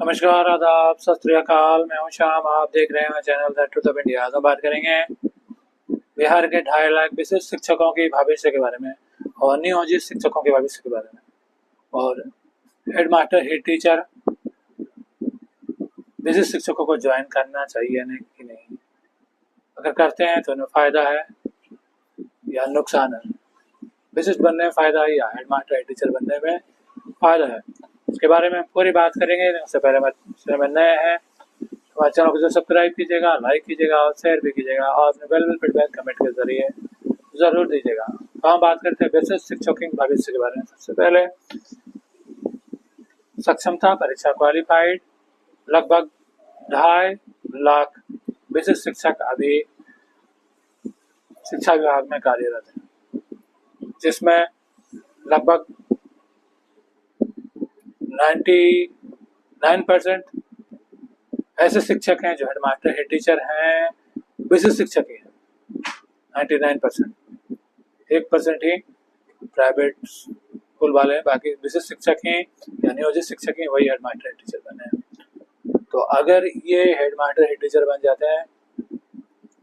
नमस्कार, आदाब, सत श्री अकाल। मैं हूं श्याम। आप देख रहे हैं channel the truth of India. तो बात करेंगे बिहार के 2.5 लाख विशिष्ट शिक्षकों के भविष्य के बारे में और नियोजित शिक्षकों के भविष्य के बारे में, और हेडमास्टर, हेड टीचर, विशिष्ट शिक्षकों को ज्वाइन करना चाहिए कि नहीं, अगर करते हैं तो उन्हें फायदा है या नुकसान है। विशिष्ट बनने में फायदा है या हेडमास्टर, हेड टीचर बनने में फायदा है, इसके बारे में पूरी बात करेंगे। उससे पहले मैं नए हैं हमारे चैनल को सब्सक्राइब कीजिएगा, लाइक कीजिएगा और शेयर भी कीजिएगा और अपने वैल्यूएबल फीडबैक कमेंट के जरिए जरूर दीजिएगा। तो हम बात करते हैं विशिष्ट शिक्षकों के भविष्य के बारे में। सबसे पहले सक्षमता परीक्षा क्वालिफाइड लगभग 2.5 लाख विशिष्ट शिक्षक अभी शिक्षा विभाग में कार्यरत हैं, जिसमें लगभग 99% ऐसे शिक्षक हैं जो हेडमास्टर, हेड टीचर हैं, विशिष्ट शिक्षक ही हैं। 99%, 1% ही प्राइवेट स्कूल वाले हैं, बाकी विशिष्ट शिक्षक ही या नियोजित शिक्षक ही वही हेडमास्टर, हेड टीचर बने हैं। तो अगर ये हेडमास्टर, हेड टीचर बन जाते हैं,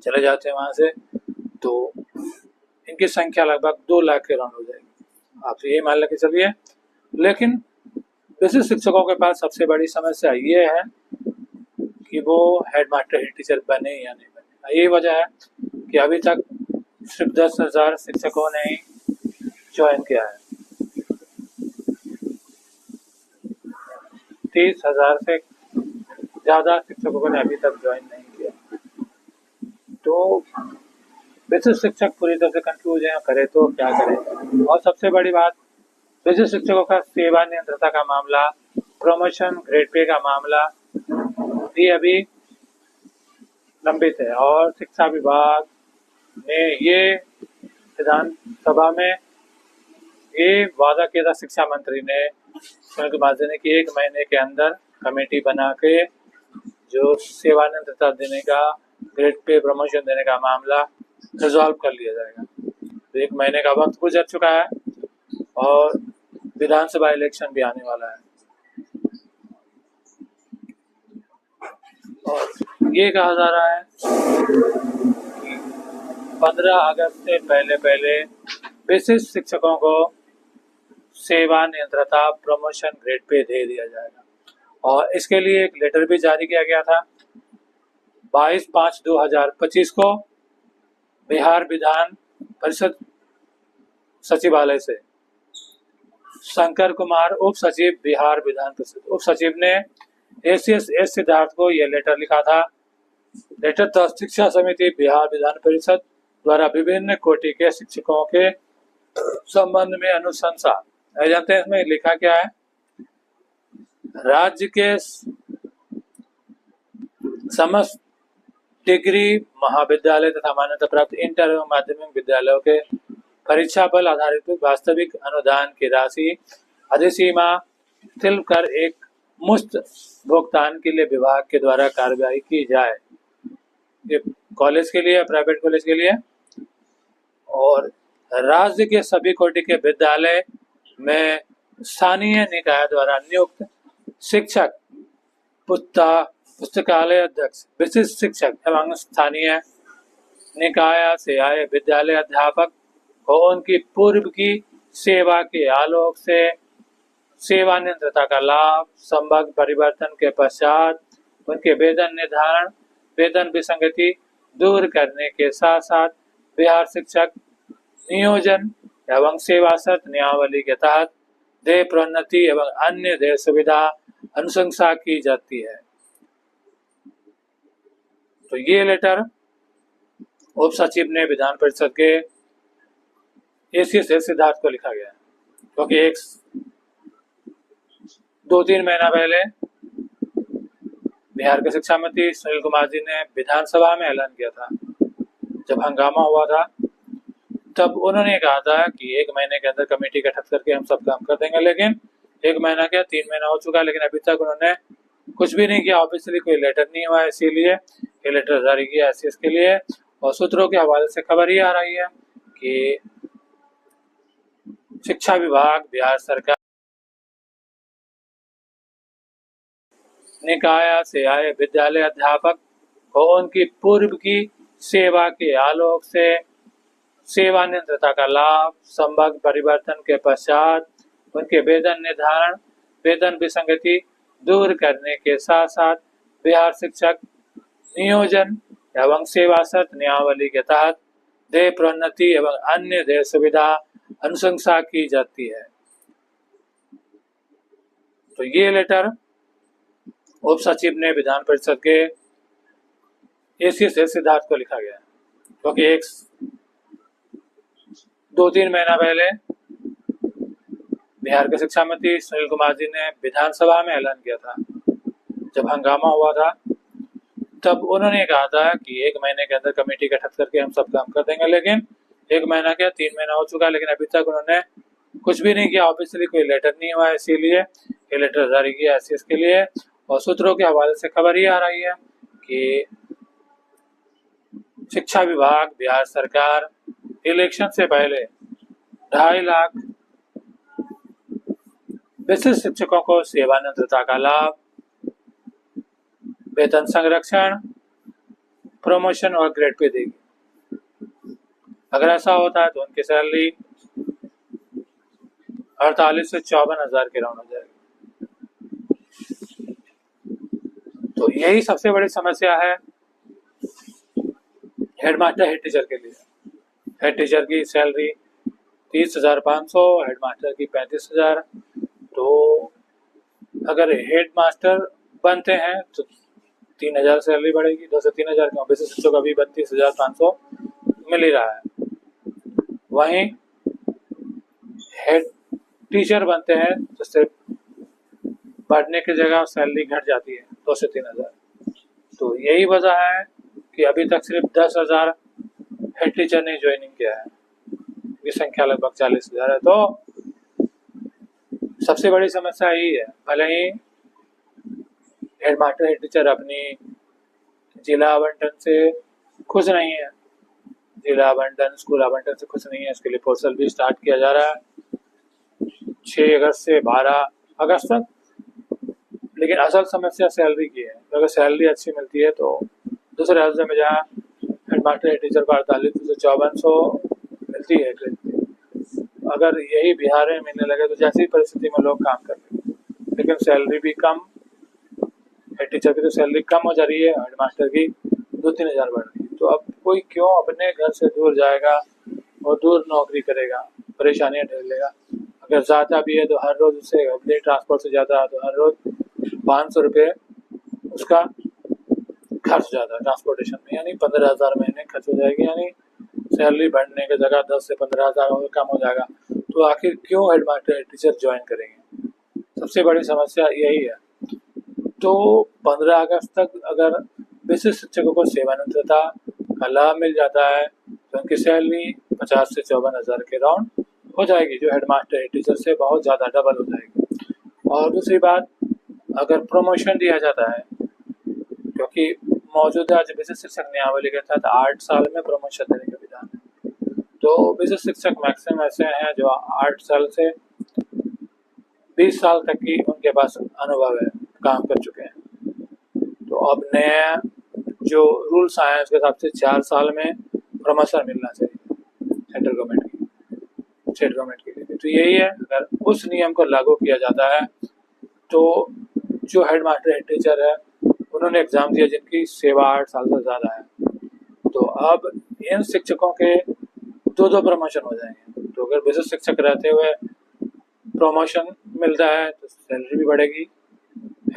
चले जाते हैं वहां से, तो इनकी संख्या लगभग 2 लाख के राउंड हो जाएगी। आप तो ये मान लेके चलिए। लेकिन विशिष्ट शिक्षकों के पास सबसे बड़ी समस्या ये है कि वो हेडमास्टर, हेड टीचर बने या नहीं बने। यही वजह है कि अभी तक सिर्फ 10,000 शिक्षकों ने ही ज्वाइन किया है। 30,000 से ज़्यादा शिक्षकों ने अभी तक ज्वाइन नहीं किया। तो विशिष्ट शिक्षक पूरी तरह से कंफ्यूज है, करे तो क्या करें। और सबसे बड़ी बात, विशिष्ट शिक्षकों का सेवा नियंत्रता का मामला, प्रमोशन, ग्रेड पे का मामला भी अभी लंबित है। और शिक्षा विभाग ने ये विधानसभा में ये वादा किया था, शिक्षा मंत्री ने, सुनील कुमार ने, कि 1 महीने के अंदर कमेटी बना के जो सेवा नियंत्रता देने का, ग्रेड पे प्रमोशन देने का मामला रिजॉल्व कर लिया जाएगा। तो 1 महीने का वक्त गुजर चुका है और विधानसभा इलेक्शन भी आने वाला है। और ये कहा जा रहा है कि 15 अगस्त से पहले विशिष्ट शिक्षकों को सेवा नियंत्रता, प्रमोशन, ग्रेड पे दे दिया जाएगा। और इसके लिए एक लेटर भी जारी किया गया था 22/5/2025 को बिहार विधान परिषद सचिवालय से। शंकर कुमार, उप सचिव, बिहार विधान परिषद उप सचिव ने एसीएस एस सिद्धार्थ को यह लेटर लिखा था। लेटर था शिक्षा समिति बिहार विधान परिषद द्वारा विभिन्न कोटि के शिक्षकों के संबंध में अनुशंसा। जानते हैं इसमें लिखा क्या है? राज्य के समस्त डिग्री महाविद्यालय तथा मान्यता प्राप्त इंटर एवं माध्यमिक विद्यालयों के परीक्षा बल आधारित वास्तविक अनुदान की राशि अधिसीमा तिल कर एक मुफ्त भुगतान के लिए विभाग के द्वारा कार्यवाही की जाए। ये कॉलेज के लिए, प्राइवेट कॉलेज के लिए। और राज्य के सभी कोटि के विद्यालय में स्थानीय निकाय द्वारा नियुक्त शिक्षक, पुस्तकालय अध्यक्ष, विशिष्ट शिक्षक एवं स्थानीय निकाय से आए विद्यालय अध्यापक को उनकी पूर्व की सेवा के आलोक से सेवा नियंत्रता का लाभ, संभाग परिवर्तन के पश्चात उनके वेतन निर्धारण, वेतन विसंगति दूर करने के साथ साथ बिहार शिक्षक नियोजन एवं सेवा शर्त नियमावली के तहत देय प्रोन्नति एवं अन्य देय सुविधा अनुशंसा की जाती है। तो ये लेटर उप सचिव ने विधान परिषद के एसीएस सिद्धार्थ को लिखा गया है, क्योंकि 2-3 महीना पहले बिहार के शिक्षा मंत्री सुनील कुमार जी ने विधानसभा में ऐलान किया था, जब हंगामा हुआ था तब उन्होंने कहा था कि 1 महीने के अंदर कमेटी गठित करके हम सब काम कर देंगे। लेकिन 1 महीना क्या, 3 महीना हो चुका है, लेकिन अभी तक उन्होंने कुछ भी नहीं किया। ऑफिशियली कोई लेटर नहीं हुआ, इसीलिए ये लेटर जारी किया एसीएस के लिए। और सूत्रों के हवाले से खबर ये आ रही है कि शिक्षा विभाग, बिहार सरकार निकाय से आए विद्यालय अध्यापक को उनकी पूर्व की सेवा के आलोक से सेवानिवृत्ता का लाभ, संभाग परिवर्तन के पश्चात उनके वेतन निर्धारण, वेतन विसंगति दूर करने के साथ साथ बिहार शिक्षक नियोजन एवं सेवा शर्त नियमावली के तहत देय प्रोन्नति एवं अन्य देय सुविधा अनुशंसा की जाती है। तो ये लेटर उप सचिव ने विधान परिषद के एसी से सिद्धार्थ को लिखा गया, क्योंकि एक 2-3 महीना पहले बिहार के शिक्षा मंत्री सुनील कुमार जी ने विधानसभा में ऐलान किया था, जब हंगामा हुआ था तब उन्होंने कहा था कि 1 महीने के अंदर कमेटी गठित करके हम सब काम कर देंगे, लेकिन 1 महीना क्या 3 महीना हो चुका, लेकिन अभी तक उन्होंने कुछ भी नहीं किया। ऑफिशियली कोई लेटर नहीं हुआ, इसीलिए ये लेटर जारी किया एससीएस के लिए। और सूत्रों के हवाले से खबर ये आ रही है कि शिक्षा विभाग, बिहार सरकार इलेक्शन से पहले 2.5 लाख विशिष्ट शिक्षकों को सेवानिवृत्ता का लाभ, वेतन संरक्षण, प्रमोशन और ग्रेड पे देगी। अगर ऐसा होता है तो उनकी सैलरी 48 से 54 हजार के राउंड हो जाएगी। तो यही सबसे बड़ी समस्या है हेडमास्टर हेड टीचर के लिए। हेड टीचर की सैलरी 30,500, हेडमास्टर की 35,000। तो अगर हेडमास्टर बनते हैं तो 3,000 सैलरी बढ़ेगी, 2 से 3,000 क्यों, विशिष्ट शिक्षक अभी 32,500 मिल ही रहा है। वहीं हेड टीचर बनते हैं तो सिर्फ बढ़ने की जगह सैलरी घट जाती है 2 से 3,000। तो यही वजह है कि अभी तक सिर्फ 10,000 हेड टीचर ने ज्वाइनिंग किया है, ये संख्या लगभग 40,000 है। तो सबसे बड़ी समस्या यही है। भले ही हेडमास्टर हेड टीचर अपनी जिला आवंटन से खुश नहीं है, जिला आवंटन स्कूल आवंटन से खुश नहीं है, इसके लिए पोर्टल भी स्टार्ट किया जा रहा है 6 अगस्त से 12 अगस्त तक। लेकिन असल समस्या सैलरी की है। अगर सैलरी अच्छी मिलती है तो दूसरे राज्यों में जहाँ हेडमास्टर हेड टीचर को 48 से 5400 मिलती है, अगर यही बिहार में मिलने लगे तो जैसी परिस्थिति में लोग काम कर लेंगे। लेकिन सैलरी भी कम, हेड टीचर की तो सैलरी कम हो जा रही है, हेडमास्टर की 2-3 हजार बढ़ रही है। तो अब कोई क्यों अपने घर से दूर जाएगा और दूर नौकरी करेगा, परेशानियां झेलेगा। अगर ज़्यादा भी है तो हर रोज उससे पब्लिक ट्रांसपोर्ट से ज़्यादा है तो हर रोज 500 रुपये उसका खर्च ज़्यादा है ट्रांसपोर्टेशन में, यानी 15,000 महीने खर्च हो जाएगी, यानी सैलरी बढ़ने की जगह 10 से 15,000 और कम हो जाएगा। तो आखिर क्यों हेडमास्टर हेड टीचर ज्वाइन करेंगे? सबसे बड़ी समस्या यही है। तो 15 अगस्त तक अगर विशिष्ट शिक्षकों को सेवानिवृत्ता का लाभ मिल जाता है तो उनकी सैलरी 50 से 54,000 के राउंड हो जाएगी, जो हेडमास्टर हेड टीचर से बहुत ज़्यादा डबल हो जाएगी। और दूसरी बात, अगर प्रमोशन दिया जाता है, क्योंकि मौजूदा विशिष्ट शिक्षक नियमावली के तहत 8 साल में प्रमोशन देने का विधान है। तो विशिष्ट शिक्षक मैक्सिमम ऐसे हैं जो 8 साल से 20 साल तक की उनके पास अनुभव है, काम कर चुके हैं। तो अब नया जो रूल्स आए हैं उसके हिसाब से 4 साल में प्रमोशन मिलना चाहिए सेंट्रल गवर्नमेंट की, स्टेट गवर्नमेंट के लिए। तो यही है, अगर उस नियम को लागू किया जाता है तो जो हेडमास्टर हेड टीचर है उन्होंने एग्जाम दिया जिनकी सेवा 8 साल से ज़्यादा है, तो अब इन शिक्षकों के 2 प्रमोशन हो जाएंगे। तो अगर विशिष्ट शिक्षक रहते हुए प्रमोशन मिलता है तो सैलरी भी बढ़ेगी,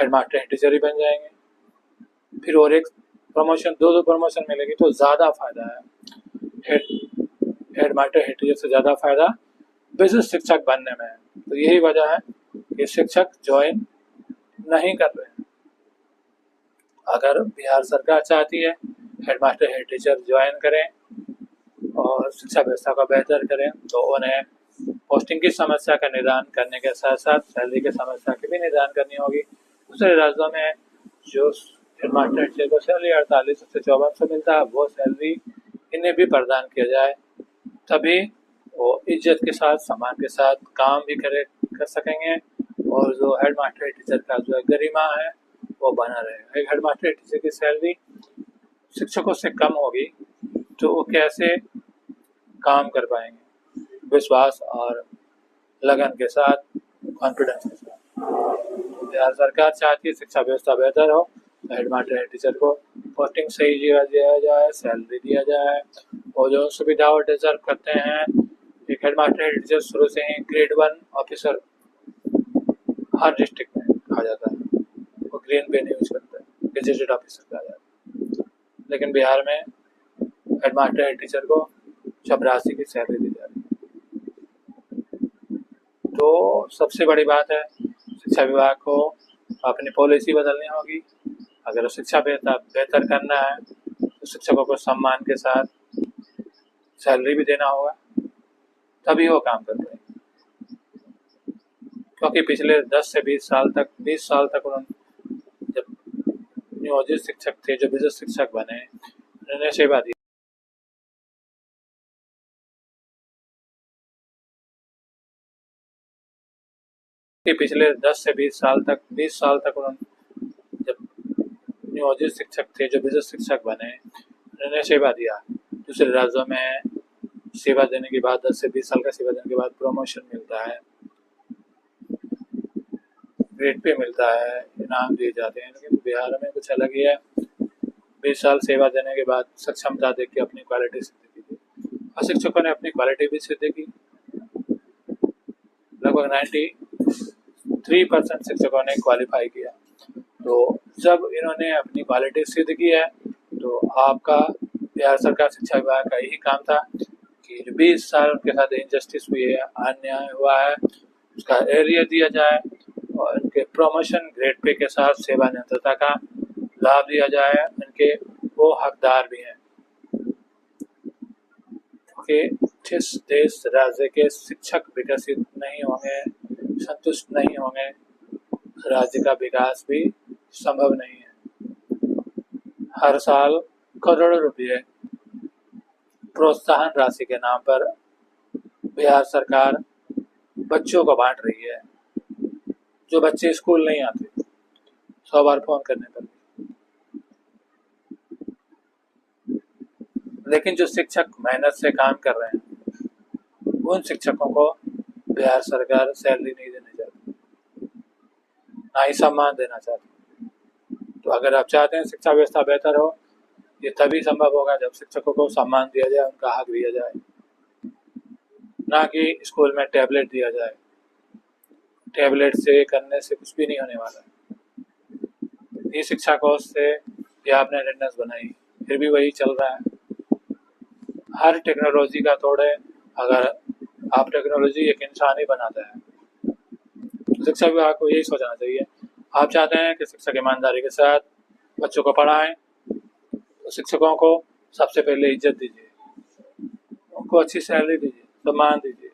हेडमास्टर हेड टीचर ही बन जाएंगे। फिर और एक प्रमोशन, 2 प्रमोशन मिलेगी तो ज़्यादा फायदा है, हेडमास्टर हेड टीचर से ज़्यादा फायदा विशिष्ट शिक्षक बनने में है। तो यही वजह है कि शिक्षक ज्वाइन नहीं कर रहे हैं। अगर बिहार सरकार चाहती है हेडमास्टर हेड टीचर ज्वाइन करें और शिक्षा व्यवस्था को बेहतर करें तो उन्हें पोस्टिंग की समस्या का निदान करने के साथ साथ सैलरी की समस्या की भी निदान करनी होगी। दूसरे राज्यों में जो हेडमास्टर टीचर को सैलरी 48 से 5400 मिलता है, वो सैलरी इन्हें भी प्रदान किया जाए, तभी वो इज्जत के साथ, सम्मान के साथ काम भी कर सकेंगे और जो हेडमास्टर टीचर का जो गरिमा है वो बना रहेगा। एक हेडमास्टर टीचर की सैलरी शिक्षकों से कम होगी तो वो कैसे काम कर पाएंगे विश्वास और लगन के साथ, कॉन्फिडेंस के साथ। बिहार सरकार चाहती है शिक्षा व्यवस्था बेहतर हो, हेडमास्टर हेड टीचर को पोस्टिंग सही जगह दिया जाए, सैलरी दिया जाए और जो सुविधा वो डिजर्व करते हैं। एक हेडमास्टर हेड टीचर शुरू से ही ग्रेड 1 ऑफिसर हर डिस्ट्रिक्ट में कहा जाता है, वो ग्रीन पेन यूज करता है, गेजेटेड ऑफिसर कहा जाता है। लेकिन बिहार में हेडमास्टर हेड टीचर को चपरासी की सैलरी दी जा रही है। तो सबसे बड़ी बात है, शिक्षा विभाग को अपनी पॉलिसी बदलनी होगी। अगर शिक्षा बेहतर करना है तो शिक्षकों को सम्मान के साथ सैलरी भी देना होगा, तभी वो काम कर पाएंगे। क्योंकि पिछले 10 से 20 साल तक उन्होंने जब नियोजित शिक्षक थे, जो विजिट शिक्षक बने, उन्होंने सेवा दी। पिछले 10 से 20 साल तक उन्होंने जब नियोजित शिक्षक थे, जो विजिट शिक्षक बने, उन्होंने सेवा दिया। दूसरे राज्यों में सेवा देने के बाद 10 से 20 साल का सेवा देने के बाद प्रमोशन मिलता है, ग्रेड पे मिलता है, इनाम दिए जाते हैं। लेकिन बिहार में कुछ अलग ही है। 20 साल सेवा देने के बाद सक्षमता देख के अपनी क्वालिटी सिद्ध की और शिक्षकों ने अपनी क्वालिटी भी सिद्ध की। लगभग 93% शिक्षकों ने क्वालिफाई किया। तो जब इन्होंने अपनी क्वालिटी सिद्ध की है तो आपका बिहार सरकार शिक्षा विभाग का यही काम था कि जो 20 साल उनके साथ इनजस्टिस हुई है, अन्याय हुआ है, उसका एरिया दिया जाए और उनके प्रमोशन ग्रेड पे के साथ सेवानिवृत्ता का लाभ दिया जाए। उनके वो हकदार भी हैं, क्योंकि जिस देश राज्य के शिक्षक विकसित नहीं होंगे, संतुष्ट नहीं होंगे, राज्य का विकास भी संभव नहीं है। हर साल करोड़ों रुपए प्रोत्साहन राशि के नाम पर बिहार सरकार बच्चों को बांट रही है, जो बच्चे स्कूल नहीं आते 100 बार फोन करने पर। लेकिन जो शिक्षक मेहनत से काम कर रहे हैं, उन शिक्षकों को बिहार सरकार सैलरी नहीं देना चाहती, ना ही सम्मान देना चाहती। तो अगर आप चाहते हैं शिक्षा व्यवस्था बेहतर हो, ये तभी संभव होगा जब शिक्षकों को सम्मान दिया जाए, उनका हक दिया जाए, ना कि स्कूल में टैबलेट दिया जाए। टैबलेट से करने से कुछ भी नहीं होने वाला है। ये शिक्षा कोष से ये आपने अटेंडेंस बनाई, फिर भी वही चल रहा है। हर टेक्नोलॉजी का तोड़ है। अगर आप टेक्नोलॉजी एक इंसान ही बनाता है, तो शिक्षा विभाग को यही सोचना चाहिए। आप चाहते हैं कि शिक्षक ईमानदारी के साथ बच्चों को पढ़ाएं, तो शिक्षकों को सबसे पहले इज्जत दीजिए, उनको अच्छी सैलरी दीजिए, सम्मान दीजिए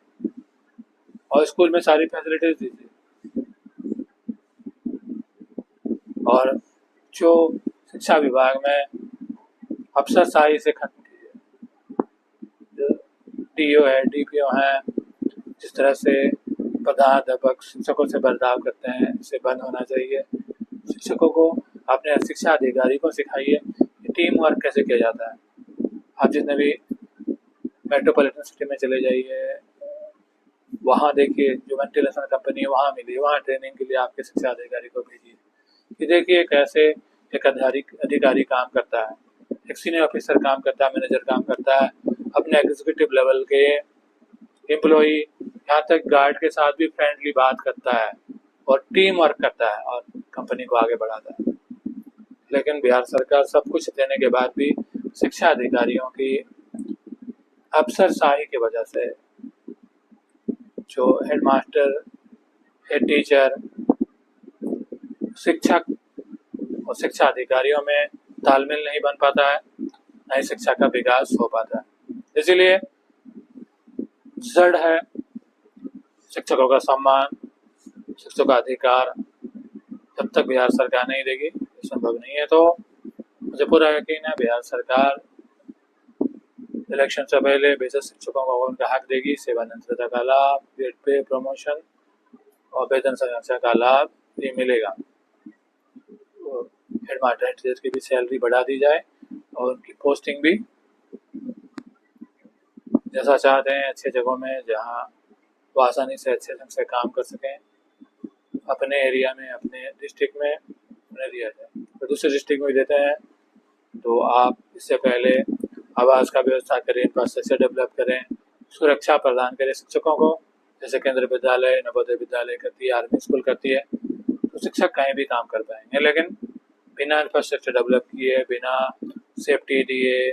और स्कूल में सारी फैसिलिटीज दीजिए। और जो शिक्षा विभाग में अफसरशाही से खत्म कीजिए। जो डीओ है, डीपीओ है, जिस तरह से प्रधानाध्यापक शिक्षकों से बर्ताव करते हैं, इसे बंद होना चाहिए। शिक्षकों को अपने शिक्षा अधिकारी को सिखाइए कि टीम वर्क कैसे किया जाता है। आप जितने भी मेट्रोपॉलिटन सिटी में चले जाइए, वहाँ देखिए जो वेंटिलेशन कंपनी है वहाँ मिलिए, वहाँ ट्रेनिंग के लिए आपके शिक्षा अधिकारी को भेजिए कि देखिए कैसे एक अधिकारी काम करता है, एक सीनियर ऑफिसर काम करता है, मैनेजर काम करता है, अपने एग्जीक्यूटिव लेवल के एम्प्लॉई, यहाँ तक गार्ड के साथ भी फ्रेंडली बात करता है और टीम वर्क करता है और कंपनी को आगे बढ़ाता है। लेकिन बिहार सरकार सब कुछ देने के बाद भी शिक्षा अधिकारियों की अफसरशाही की वजह से जो हेडमास्टर, हेड टीचर, शिक्षक और शिक्षा अधिकारियों में तालमेल नहीं बन पाता है, न ही शिक्षा का विकास हो पाता है। इसीलिए जड़ है शिक्षकों का सम्मान, शिक्षकों का अधिकार जब तक बिहार सरकार नहीं देगी संभव नहीं है। तो मुझे पूरा यकीन है बिहार सरकार इलेक्शन से पहले बेसिक शिक्षकों को उनका हक देगी, सेवानिवृत्ता का लाभ, ग्रेड पे, प्रमोशन और वेतन संरक्षण का लाभ ये मिलेगा। तो हेड टीचर की भी सैलरी बढ़ा दी जाए और उनकी पोस्टिंग भी जैसा चाहते हैं अच्छे जगहों में, जहाँ वो आसानी से अच्छे ढंग से काम कर सकें अपने एरिया में, अपने डिस्ट्रिक्ट में उन्हें दिया जाए। तो दूसरे डिस्ट्रिक्ट में देते हैं तो आप इससे पहले आवास का व्यवस्था करें, इंफ्रास्ट्रक्चर डेवलप करें, सुरक्षा प्रदान करें शिक्षकों को, जैसे केंद्रीय विद्यालय, नवोदय विद्यालय करती है, आर्मी स्कूल करती है, तो शिक्षक कहीं भी काम कर पाएंगे। लेकिन बिना इंफ्रास्ट्रक्चर डेवलप किए, बिना सेफ्टी दिए,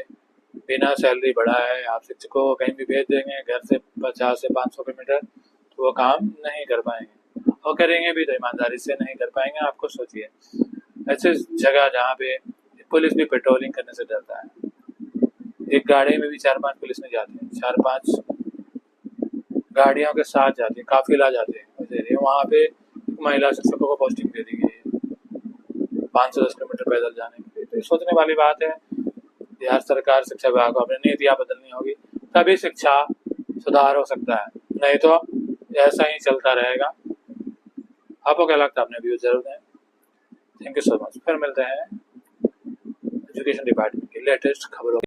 बिना सैलरी बढ़ाए आप शिक्षकों को कहीं भी भेज देंगे घर से 50 से 500 किलोमीटर, तो वो काम नहीं कर पाएंगे, और करेंगे भी तो ईमानदारी से नहीं कर पाएंगे। आपको सोचिए, ऐसे जगह जहाँ पे पुलिस भी पेट्रोलिंग करने से डरता है, एक गाड़ी में भी 4-5 पुलिस में जाते हैं, 4-5 गाड़ियों के साथ जाते हैं, काफिला जाते हैं, वहाँ पे महिला शिक्षकों को पोस्टिंग दे दी गई है 5 से 10 किलोमीटर पैदल जाने के लिए। तो सोचने वाली बात है। बिहार सरकार, शिक्षा विभाग को अपनी नीतियाँ बदलनी होगी, तभी शिक्षा सुधार हो सकता है, नहीं तो ऐसा ही चलता रहेगा। आपको क्या लगता है? अपने व्यूज जरूर दें। Thank you so much. फिर मिलते हैं एजुकेशन डिपार्टमेंट की लेटेस्ट खबरों।